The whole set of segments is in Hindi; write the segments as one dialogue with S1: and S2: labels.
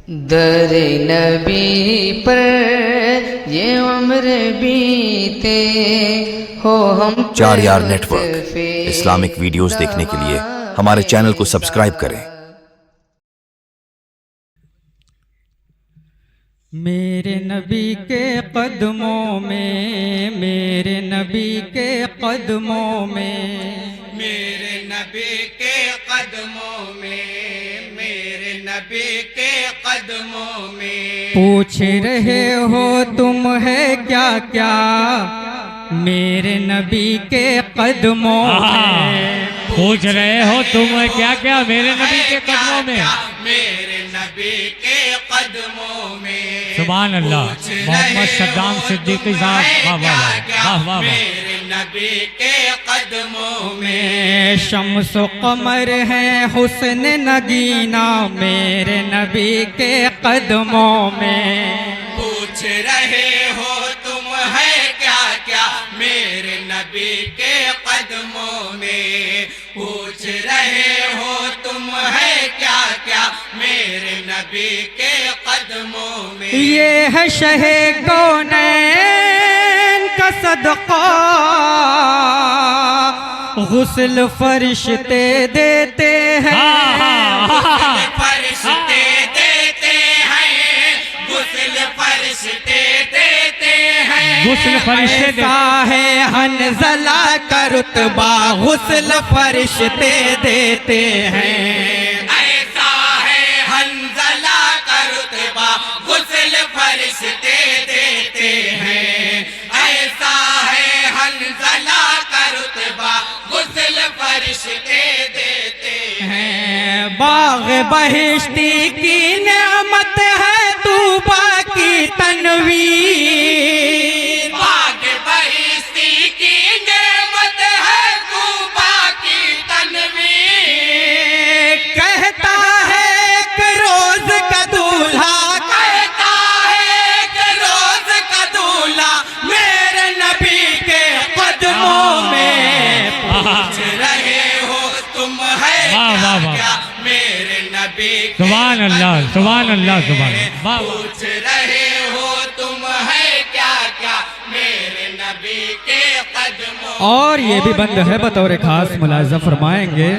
S1: दर नबी पर ये उम्र बीते हो हम
S2: चार यार नेटवर्क इस्लामिक वीडियोस देखने के लिए हमारे चैनल को सब्सक्राइब करें।
S3: मेरे नबी के कदमों में, मेरे नबी के कदमों में,
S4: मेरे नबी के कदमों में, मेरे नबी के कदमों में
S3: पूछ रहे हो तुम है क्या क्या मेरे नबी के कदमों में।
S5: पूछ रहे हो तुम क्या क्या मेरे नबी के कदमों में,
S4: मेरे नबी के कदमों में।
S5: सुभान अल्लाह। मोहम्मद सद्दाम सिद्दीकी साहब वाह वाह वाह वाह।
S4: मेरे नबी के कदमों
S3: में शम्स कमर है हुस्न नगीना मेरे नबी के कदमों में।
S4: पूछ रहे हो तुम है क्या क्या मेरे नबी के कदमों में। पूछ रहे हो तुम है क्या क्या मेरे नबी के कदमों में।
S3: ये है शहे कौनैन का सदका गुस्ल फरिश्ते देते हैं,
S4: फरिश्ते देते हैं, गुस्ल फरिश्ते देते हैं।
S5: गुस्ल फरिश्ते
S3: ऐसा है हनज़ला का रुतबा गुस्ल फरिश्ते देते हैं।
S4: ऐसा है हंज़ला का रुतबा गुस्ल फरिश्ते देते हैं। ऐसा है हंज़ला का रुतबा गुस्ल फरिश्ते देते
S3: हैं। बाग़ बहिश्ती की नेमत है तूबा की तनवीर,
S4: बाग़ बहिश्ती की नेमत है तूबा की तनवीर।
S3: कहता है एक रोज का दूल्हा,
S4: कहता है कि रोज का दूल्हा मेरे नबी के कदमों में। पूछ रहे हो तुम है
S5: वाह, वाह,
S4: क्या
S5: वाह।
S4: क्या मेरे नबी के
S5: सुभान अल्लाह सुभान अल्लाह सुभान वाह।
S4: पूछ रहे हो तुम है क्या क्या मेरे नबी के कदमों।
S3: और ये भी बंद है बतौर खास मुलाज़ा फरमाएंगे।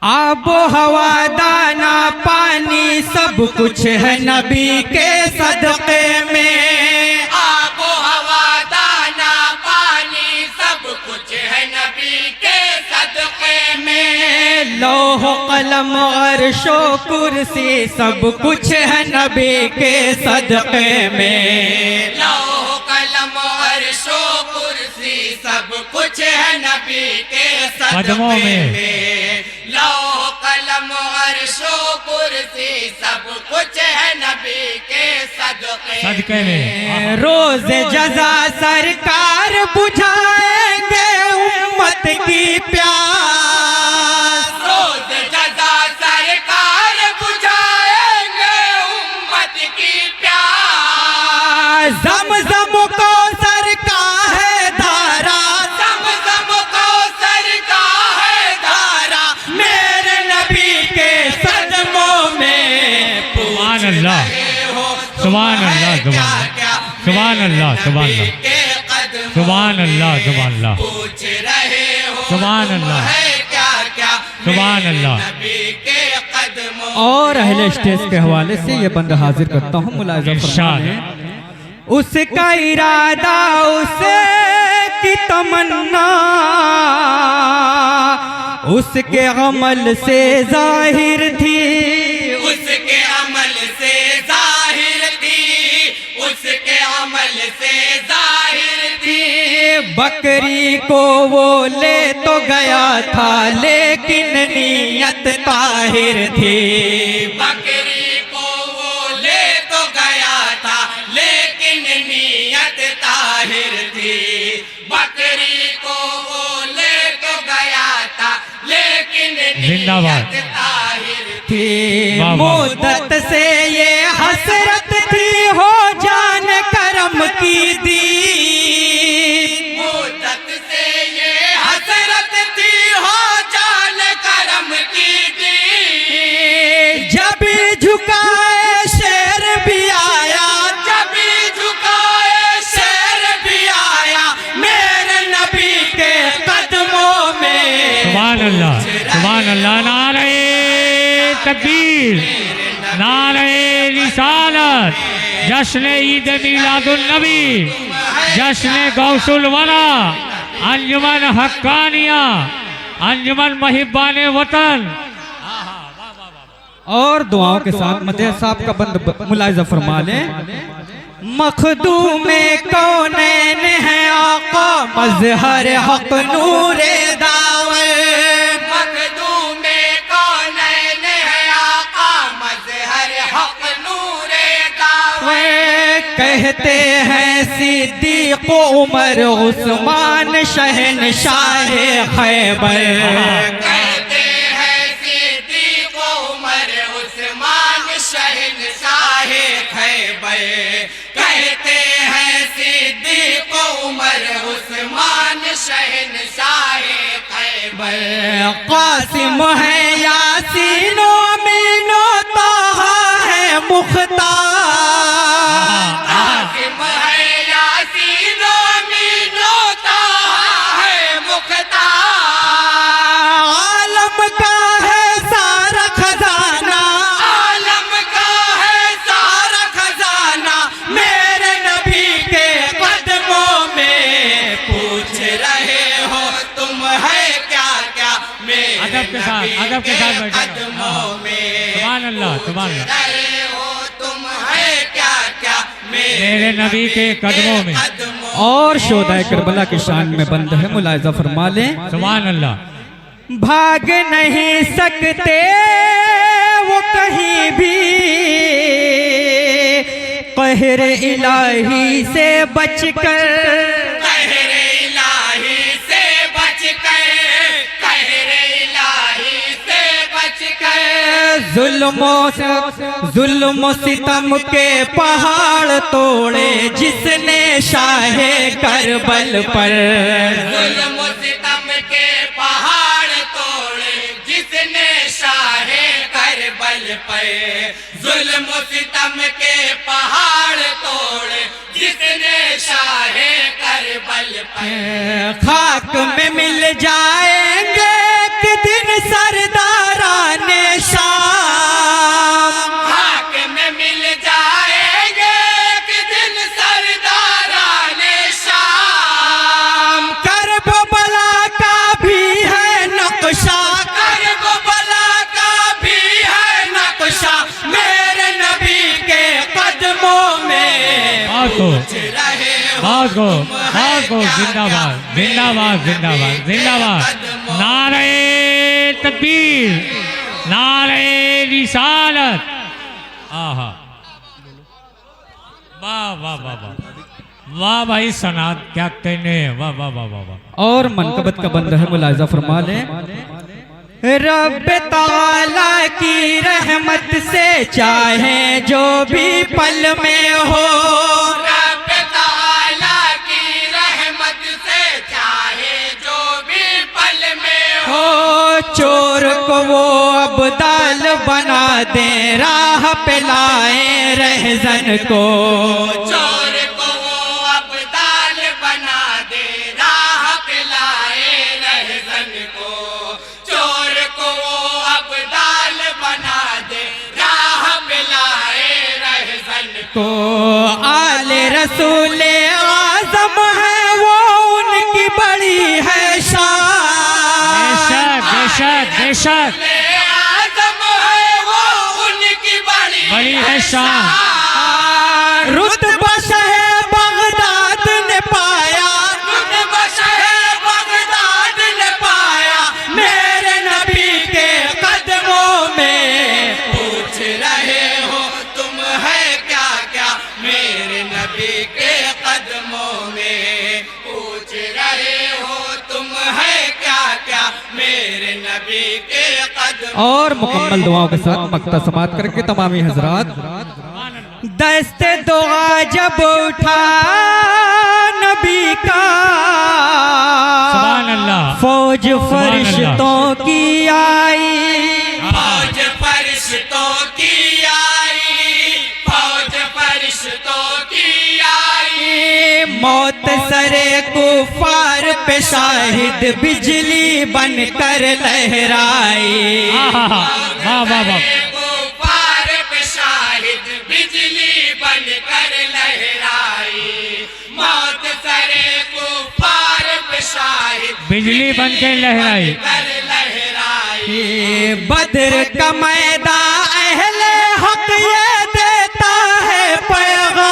S3: आबो हवा दाना पानी सब कुछ है नबी के सदक़े में।
S4: आबो हवा दाना पानी सब कुछ है नबी के सदक़े में।
S3: लौह कलम अर्शो कुर्सी सब कुछ है नबी के सदक़े में।
S4: लौह कलम अर्शो कुर्सी सब कुछ है नबी के
S5: कदमों
S4: सदक़े
S5: में।
S4: में। लौह कलम अर्शो कुर्सी सब कुछ है नबी के
S5: सदक़े में।
S3: रोज जज़ा सरकार बुझाएंगे उम्मत की प्यास,
S4: रोज जज़ा सरकार बुझाएंगे उम्मत की प्यास।
S3: ज़मज़म को सरकार है धारा,
S4: ज़मज़म को सरकार है धारा मेरे नबी के कदमों में।
S5: सुभान अल्लाह सुभान अल्लाह सुभान अल्लाह सुभान अल्लाह सुभान अल्लाह सुभान अल्लाह
S4: पूछ रहे हो
S5: सुभान अल्लाह
S4: है क्या क्या
S5: सुभान अल्लाह।
S4: नबी के कदमों।
S3: और अहले स्टेज के हवाले से ये बंद हाजिर करता हूँ मुलाज़ा
S5: इरशाद।
S3: फरमाएं। उसका इरादा उसे की तमन्ना उसके अमल से जाहिर थी,
S4: उसके अमल से जाहिर थी, उसके अमल से जाहिर थी।
S3: बकरी को वो ले तो गया था लेकिन नीयत ताहिर थी।
S4: बकरी को वो ले तो गया था लेकिन नीयत ताहिर थी। बकरी को वो ले तो गया था लेकिन
S5: जिंदाबाद।
S4: नीयत ताहिर
S3: थी
S5: वाह, वाह।
S3: मुद्दत से ये हसरत थी हो जान करम की दी,
S4: मुद्दत से ये हसरत थी हो जान करम की दी।
S3: झुकाए शेर भी आया,
S4: जब झुकाए शेर भी आया मेरे नबी के कदमों में।
S5: सुभान अल्लाह, नारे तकबीर, नारे रिसालत, जश्न ईद मिलादुन नबी, जश्न गौसुल वरा, अंजुमन हक्कानिया, अंजुमन महिबाने वतन।
S3: और दुआओं के साथ मदह साहब का बंद मुलाहिजा फरमा लें। मखदूम कौनैन है आका, मजहर हक नूरे दावत।
S4: मखदूम कौनैन है आका, मजहर हक नूरे दावत।
S3: कहते हैं सिद्दीक उमर उस्मान शहनशाह खैबर।
S4: कहते हैं सिद्दीक उमर उस्मान शहनशाह खैबर। कहते हैं सिद्दीक उमर उस्मान शहनशाह खैबर।
S3: कासिम है यासीन मीनो ताहा है मुख्तार।
S4: कासिम है यासीन मीनो ताहा है मुख्तार।
S3: आलम का है सारा खजाना,
S4: आलम का है सारा खजाना मेरे नबी के कदमों में। पूछ रहे हो तुम है क्या क्या मेरे
S5: अदब के साथ,
S4: नबी
S5: अदब के साथ
S4: के
S5: बैठिएगा।
S4: कदमों में।
S5: सुभान अल्लाह, सुभान
S4: पूछ
S5: अल्लाह।
S4: रहे हो तुम है क्या क्या
S5: मेरे नबी के कदमों में।
S3: और शोदा करबला की शान में बंद है, मुलाहिजा फरमा लें।
S5: सुभान अल्लाह।
S3: भाग नहीं सकते वो कहीं भी, कहर इलाही से बचकर।
S4: कहरे इलाही से बचकर, कहरे इलाही से बचकर।
S3: जुल्म सितम के पहाड़ तोड़े जिसने शाहे करबल पर।
S4: जुल्म सितम के पहाड़ तोड़े जिसने शाहे करबल पर। जुल्म सितम के पहाड़ तोड़े जिसने शाहे करबल पर।
S3: खाक में मिल जाएंगे एक दिन सरदाराने शाम।
S4: खाक में मिल जाएंगे एक दिन सरदाराने शाम।
S3: करबला का भी है नक्शा,
S4: करबला का भी है नक्शा मेरे नबी के कदमों में।
S5: बात को जिंदाबाद, जिंदाबाद, जिंदाबाद, जिंदाबाद। नारे तकबीर, नारे रिसालत। आहा, वाह वाह वाह वाह वाह भाई सनात, क्या कहने। वाह वाह वाह वाह वाह।
S3: और मनकबत का बंद है, मुलाहिजा फरमा लें। रब ताला की रहमत से चाहे जो भी पल में हो।
S4: रब ताला की रहमत से चाहे जो भी पल में
S3: हो चोर को वो अब्दाल बना दे, राह पे लाए रहजन को।
S4: चोर को वो अब्दाल बना दे, राह पे लाए रहजन को। चोर को वो अब्दाल बना दे, राह पे लाए रहजन को।
S3: आले रसूले आजम है वो उनकी बड़ी है शान।
S5: बेशक बेशक बेशक
S4: आजम है वो उनकी
S5: बड़ी है शान।
S3: रुतबा शहे बगदाद ने पाया,
S4: रुतबा शहे बगदाद ने पाया मेरे नबी के कदमों में। पूछ रहे हो तुम है क्या क्या मेरे नबी के कदमों में। पूछ रहे हो तुम है क्या क्या मेरे नबी के कदमों।
S3: और मुकम्मल दुआओं के साथ मक्ता समात करके तमामी हजरात दस्ते दुआ जब उठा नबी का,
S5: सुभान अल्लाह,
S3: फौज
S5: सुभान
S3: फरिश्तों की आई।
S4: फौज फरिश्तों की
S3: शाहिद बिजली बनकर लहराए।
S5: वाह वाह वाह।
S4: कुफार पे शाहिद बिजली बनकर लहराई, मौत सरे कुफार पे शाहिद
S5: बिजली बनकर लहराई।
S3: ये बद्र का मैदान अहले हक ये देता है पैगाम।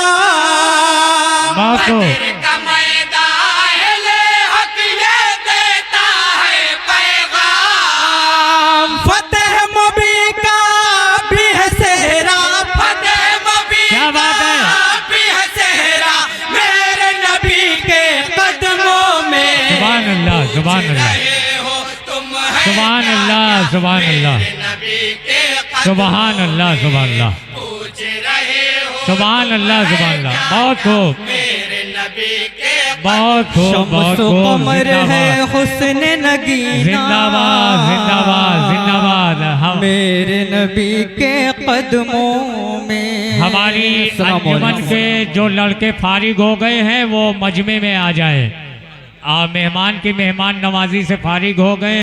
S5: बाको
S4: का मैदान अहले हक ये देता है पैगाम,
S3: फतेह मुबी का भी है सेहरा,
S4: फतेह मुबी
S5: क्या बात है।
S4: भी है सेहरा
S3: मेरे नबी के कदमों में।
S5: सुभान अल्लाह सुभान अल्लाह
S4: हो तुम है
S5: सुभान अल्लाह सुभान अल्लाह
S4: नबी के
S5: सुभान अल्लाह सुभान अल्लाह
S4: पूछ रहे हो
S5: सुभान अल्लाह सुभान अल्लाह। बहुत खूब
S4: मेरे नबी के
S5: बहुत खूब बहुत
S3: शम्स
S5: खूब।
S3: कमर है
S5: जिंदाबाद
S3: हुस्न नगीना,
S5: जिंदाबाद जिंदाबाद जिंदाबाद। हम
S3: मेरे नबी के कदमों में।
S5: हमारी
S3: अस्सलाम
S5: अंजुमन
S3: वालेकुम।
S5: के जो लड़के फारिग हो गए हैं वो मजमे में आ जाए। मेहमान की मेहमान नवाजी से फारिग हो गए।